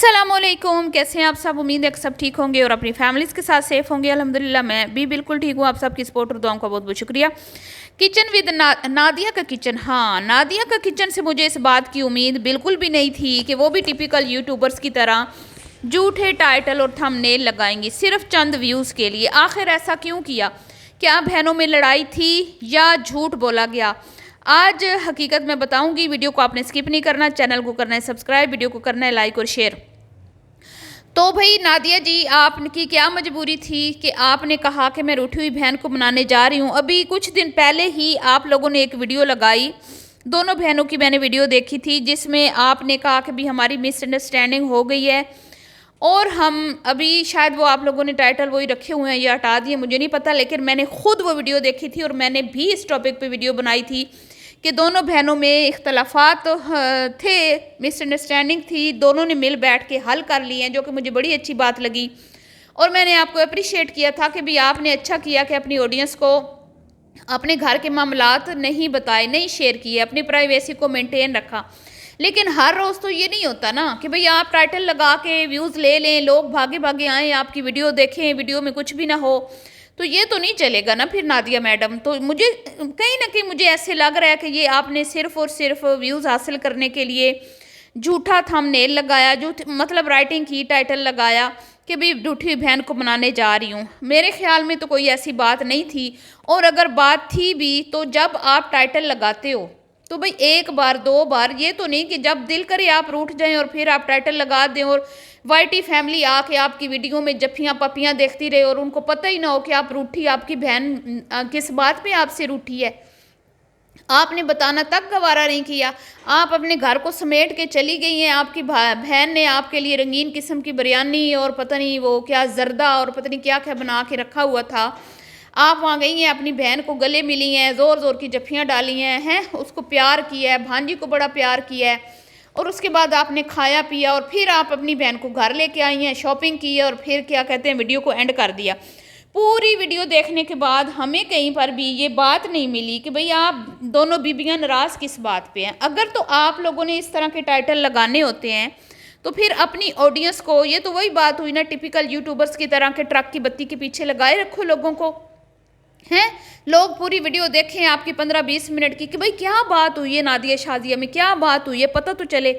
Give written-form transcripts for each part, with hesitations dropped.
अस्सलामुअलैकुम, कैसे हैं आप सब। उम्मीद है कि सब ठीक होंगे और अपनी फैमिलीज़ के साथ सेफ होंगे। अल्हम्दुलिल्लाह मैं भी बिल्कुल ठीक हूँ। आप सबकी सपोर्ट और दुआओं का बहुत बहुत शुक्रिया। किचन विद नादिया का किचन। हाँ, नादिया का किचन से मुझे इस बात की उम्मीद बिल्कुल भी नहीं थी कि वो भी टिपिकल यूट्यूबर्स की तरह झूठे टाइटल और थंबनेल लगाएंगी सिर्फ चंद व्यूज़ के लिए। आखिर ऐसा क्यों किया? क्या बहनों में लड़ाई थी या झूठ बोला गया? आज हकीकत मैं बताऊंगी। वीडियो को आपने स्किप नहीं करना, चैनल को करना है सब्सक्राइब, वीडियो को करना है लाइक और शेयर। तो भाई नादिया जी, आपकी क्या मजबूरी थी कि आपने कहा कि मैं रूठी हुई बहन को मनाने जा रही हूँ। अभी कुछ दिन पहले ही आप लोगों ने एक वीडियो लगाई, दोनों बहनों की मैंने वीडियो देखी थी, जिसमें आपने कहा कि भी हमारी मिसअंडरस्टैंडिंग हो गई है और हम अभी शायद वो आप लोगों ने टाइटल वही रखे हुए हैं या हटा दिए, मुझे नहीं पता, लेकिन मैंने खुद वो वीडियो देखी थी और मैंने भी इस टॉपिक पे वीडियो बनाई थी कि दोनों बहनों में इख्तलाफात थे, मिसअंडरस्टैंडिंग थी, दोनों ने मिल बैठ के हल कर लिए हैं, जो कि मुझे बड़ी अच्छी बात लगी। और मैंने आपको अप्रिशिएट किया था कि भी आपने अच्छा किया कि अपनी ऑडियंस को अपने घर के मामलात नहीं बताए, नहीं शेयर किए, अपनी प्राइवेसी को मेंटेन रखा। लेकिन हर रोज़ तो ये नहीं होता ना कि भाई आप टाइटल लगा के व्यूज़ ले लें, लोग भागे भागे आएँ, आपकी वीडियो देखें, वीडियो में कुछ भी ना हो, तो ये तो नहीं चलेगा ना फिर नादिया मैडम। तो मुझे कहीं ना कहीं मुझे ऐसे लग रहा है कि ये आपने सिर्फ और सिर्फ व्यूज़ हासिल करने के लिए झूठा थंबनेल लगाया, जो मतलब राइटिंग की, टाइटल लगाया कि भाई रूठी बहन को मनाने जा रही हूँ। मेरे ख्याल में तो कोई ऐसी बात नहीं थी, और अगर बात थी भी तो जब आप टाइटल लगाते हो तो भाई एक बार दो बार, ये तो नहीं कि जब दिल करे आप रूठ जाएं और फिर आप टाइटल लगा दें और वाईटी फैमिली आके आपकी वीडियो में जफ्फियाँ पपियाँ देखती रहे और उनको पता ही ना हो कि आप रूठी, आपकी बहन किस बात पे आपसे रूठी है। आपने बताना तक गवारा नहीं किया, आप अपने घर को समेट के चली गई हैं। आपकी बहन ने आपके लिए रंगीन किस्म की बिरयानी और पता नहीं वो क्या जर्दा और पता नहीं क्या क्या बना के रखा हुआ था। आप वहाँ गई हैं, अपनी बहन को गले मिली हैं, ज़ोर ज़ोर की जफ्फियाँ डाली हैं, उसको प्यार किया है, भांजी को बड़ा प्यार किया है, और उसके बाद आपने खाया पिया और फिर आप अपनी बहन को घर लेके आई हैं, शॉपिंग की है, और फिर क्या कहते हैं वीडियो को एंड कर दिया। पूरी वीडियो देखने के बाद हमें कहीं पर भी ये बात नहीं मिली कि भाई आप दोनों बीबियाँ नाराज़ किस बात पे हैं। अगर तो आप लोगों ने इस तरह के टाइटल लगाने होते हैं तो फिर अपनी ऑडियंस को, ये तो वही बात हुई ना टिपिकल यूट्यूबर्स की तरह के ट्रक की बत्ती के पीछे लगाए रखो लोगों को, हैं। लोग पूरी वीडियो देखें आपकी 15-20 मिनट की कि भाई क्या बात हुई है नादिया शादिया में, क्या बात हुई है, पता तो चले।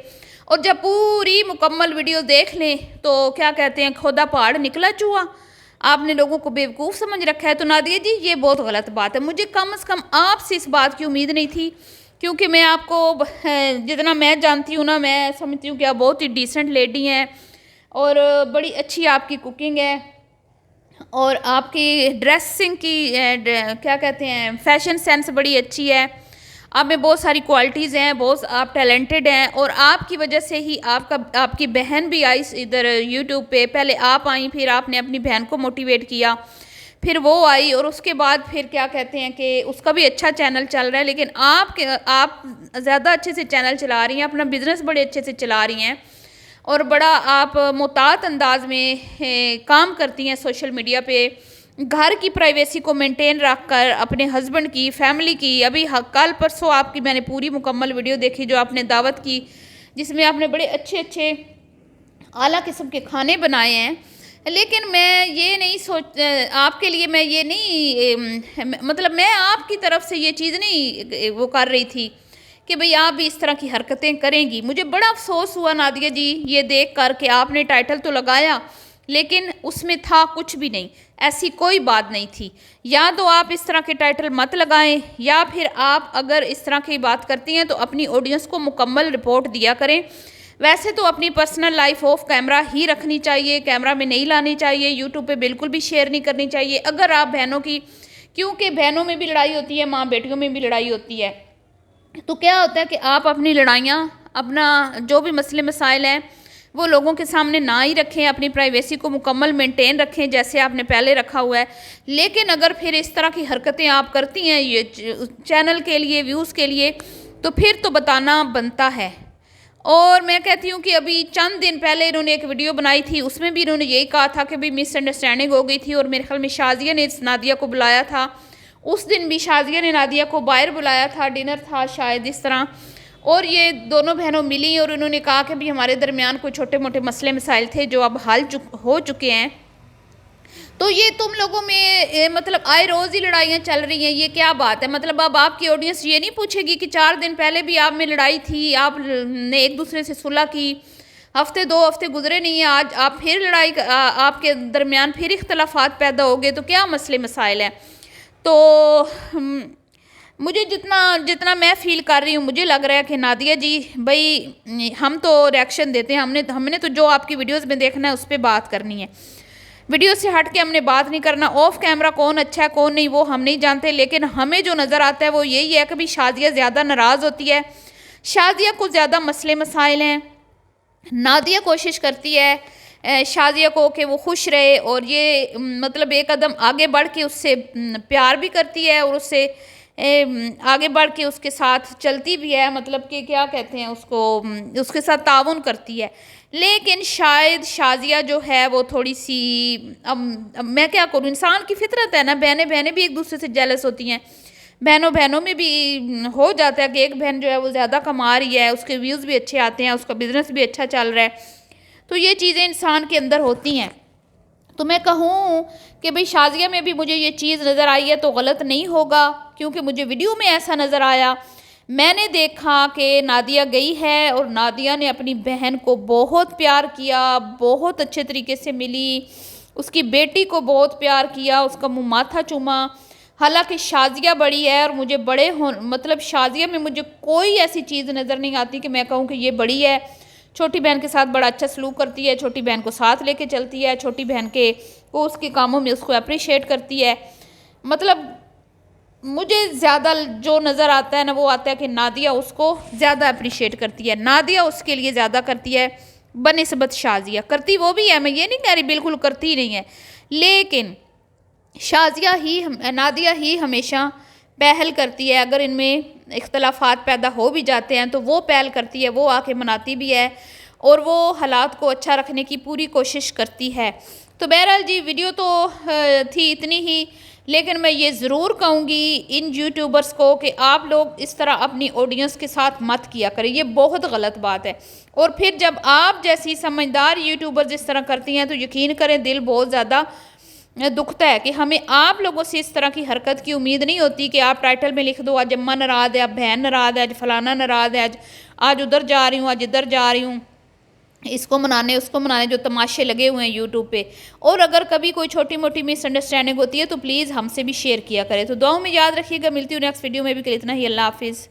और जब पूरी मुकम्मल वीडियो देख लें तो क्या कहते हैं, खोदा पहाड़ निकला चूहा। आपने लोगों को बेवकूफ़ समझ रखा है। तो नादिया जी, ये बहुत गलत बात है। मुझे कम से कम आपसे इस बात की उम्मीद नहीं थी, क्योंकि मैं आपको जितना मैं जानती हूँ ना, मैं समझती हूँ कि आप बहुत ही डिसेंट लेडी हैं और बड़ी अच्छी आपकी कुकिंग है और आपकी ड्रेसिंग की क्या कहते हैं, फैशन सेंस बड़ी अच्छी है। आप में बहुत सारी क्वालिटीज़ हैं, बहुत आप टैलेंटेड हैं, और आपकी वजह से ही आपकी बहन भी आई इधर यूट्यूब पे। पहले आप आई, फिर आपने अपनी बहन को मोटिवेट किया, फिर वो आई, और उसके बाद फिर क्या कहते हैं कि उसका भी अच्छा चैनल चल रहा है। लेकिन आप ज़्यादा अच्छे से चैनल चला रही हैं, अपना बिज़नेस बड़े अच्छे से चला रही हैं और बड़ा आप मुहतात अंदाज में काम करती हैं सोशल मीडिया पे, घर की प्राइवेसी को मेंटेन रखकर अपने हस्बैंड की, फैमिली की। अभी कल परसों आपकी मैंने पूरी मुकम्मल वीडियो देखी जो आपने दावत की, जिसमें आपने बड़े अच्छे अच्छे आला किस्म के खाने बनाए हैं। लेकिन मैं ये नहीं सोच आपके लिए मैं ये नहीं मतलब मैं आपकी तरफ से ये चीज़ नहीं वो कर रही थी कि भाई आप भी इस तरह की हरकतें करेंगी। मुझे बड़ा अफसोस हुआ नादिया जी ये देख कर कि आपने टाइटल तो लगाया लेकिन उसमें था कुछ भी नहीं, ऐसी कोई बात नहीं थी। या तो आप इस तरह के टाइटल मत लगाएं, या फिर आप अगर इस तरह की बात करती हैं तो अपनी ऑडियंस को मुकम्मल रिपोर्ट दिया करें। वैसे तो अपनी पर्सनल लाइफ ऑफ कैमरा ही रखनी चाहिए, कैमरा में नहीं लानी चाहिए, यूट्यूब पे बिल्कुल भी शेयर नहीं करनी चाहिए। अगर आप बहनों की, क्योंकि बहनों में भी लड़ाई होती है, माँ बेटियों में भी लड़ाई होती है, तो क्या होता है कि आप अपनी लड़ाइयाँ, अपना जो भी मसले मसाइल हैं वो लोगों के सामने ना ही रखें, अपनी प्राइवेसी को मुकम्मल मेंटेन रखें जैसे आपने पहले रखा हुआ है। लेकिन अगर फिर इस तरह की हरकतें आप करती हैं ये चैनल के लिए, व्यूज़ के लिए, तो फिर तो बताना बनता है। और मैं कहती हूँ कि अभी चंद दिन पहले इन्होंने एक वीडियो बनाई थी, उसमें भी इन्होंने यही कहा था कि भाई मिसअंडरस्टैंडिंग हो गई थी, और मेरे ख्याल में शाजिया ने नादिया को बुलाया था। उस दिन भी शाजिया ने नादिया को बाहर बुलाया था, डिनर था शायद इस तरह, और ये दोनों बहनों मिली और उन्होंने कहा कि भी हमारे दरमियान कोई छोटे मोटे मसले मसाइल थे जो अब हो चुके हैं। तो ये तुम लोगों में मतलब आए रोज़ ही लड़ाइयाँ चल रही हैं, ये क्या बात है? मतलब अब आपकी ऑडियंस ये नहीं पूछेगी कि 4 दिन पहले भी आप में लड़ाई थी, आपने एक दूसरे से सुलह की, हफ्ते 2 हफ्ते गुजरे नहीं है, आज आप फिर आपके दरमियान फिर इख्तलाफात पैदा हो गए, तो क्या मसले मसाइल हैं? तो मुझे जितना मैं फ़ील कर रही हूँ, मुझे लग रहा है कि नादिया जी भाई हम तो रिएक्शन देते हैं, हमने तो जो आपकी वीडियोज़ में देखना है उस पर बात करनी है, वीडियो से हट के हमने बात नहीं करना। ऑफ कैमरा कौन अच्छा है कौन नहीं वो हम नहीं जानते, लेकिन हमें जो नज़र आता है वो यही है कि भाई शादिया ज़्यादा नाराज़ होती है, शादिया को ज़्यादा मसले मसाइल हैं। नादिया कोशिश करती है शादिया को कि वो खुश रहे, और ये मतलब एक कदम आगे बढ़ के उससे प्यार भी करती है और उससे आगे बढ़ के उसके साथ चलती भी है, मतलब कि क्या कहते हैं उसको, उसके साथ ताउन करती है। लेकिन शायद शाजिया जो है वो थोड़ी सी अब मैं क्या करूँ, इंसान की फितरत है ना, बहनें बहनें भी एक दूसरे से जेलस होती हैं, बहनों बहनों में भी हो जाता है कि एक बहन जो है वो ज़्यादा कमा रही है, उसके व्यूज़ भी अच्छे आते हैं, उसका बिज़नेस भी अच्छा चल रहा है, तो ये चीज़ें इंसान के अंदर होती हैं। तो मैं कहूँ कि भाई शाजिया में भी मुझे ये चीज़ नज़र आई है तो गलत नहीं होगा, क्योंकि मुझे वीडियो में ऐसा नज़र आया। मैंने देखा कि नादिया गई है और नादिया ने अपनी बहन को बहुत प्यार किया, बहुत अच्छे तरीके से मिली, उसकी बेटी को बहुत प्यार किया, उसका मुँह माथा चूमा। हालांकि शाजिया बड़ी है और मुझे मतलब शाजिया में मुझे कोई ऐसी चीज़ नज़र नहीं आती कि मैं कहूँ कि ये बड़ी है, छोटी बहन के साथ बड़ा अच्छा सलूक करती है, छोटी बहन को साथ लेके चलती है, छोटी बहन को उसके कामों में उसको अप्रिशिएट करती है। मतलब मुझे ज़्यादा जो नज़र आता है ना वो आता है कि नादिया उसको ज़्यादा अप्रिशिएट करती है, नादिया उसके लिए ज़्यादा करती है बनिस्बत शाजिया। करती वो भी है, मैं ये नहीं कह रही बिल्कुल करती ही नहीं है, लेकिन नादिया ही हमेशा पहल करती है। अगर इनमें इख्तलाफात पैदा हो भी जाते हैं तो वो पहल करती है, वो आके मनाती भी है और वो हालात को अच्छा रखने की पूरी कोशिश करती है। तो बहरहाल जी वीडियो तो थी इतनी ही, लेकिन मैं ये ज़रूर कहूँगी इन यूट्यूबर्स को कि आप लोग इस तरह अपनी ऑडियंस के साथ मत किया करें, ये बहुत गलत बात है। और फिर जब आप जैसी समझदार यूट्यूबर्स इस तरह करती हैं तो यकीन करें दिल बहुत ज़्यादा दुखता है कि हमें आप लोगों से इस तरह की हरकत की उम्मीद नहीं होती कि आप टाइटल में लिख दो आज अम्मा नाराज़ है, आज बहन नाराज़ है, आज फलाना नाराज़ है, आज उधर जा रही हूँ, आज इधर जा रही हूँ, इसको मनाने उसको मनाने, जो तमाशे लगे हुए हैं यूट्यूब पे। और अगर कभी कोई छोटी मोटी मिसअंडरस्टैंडिंग होती है तो प्लीज़ हमसे भी शेयर किया करें। तो दुआओं में याद रखिएगा, मिलती हूँ नेक्स्ट वीडियो में भी, इतना ही, अल्लाह हाफिज़।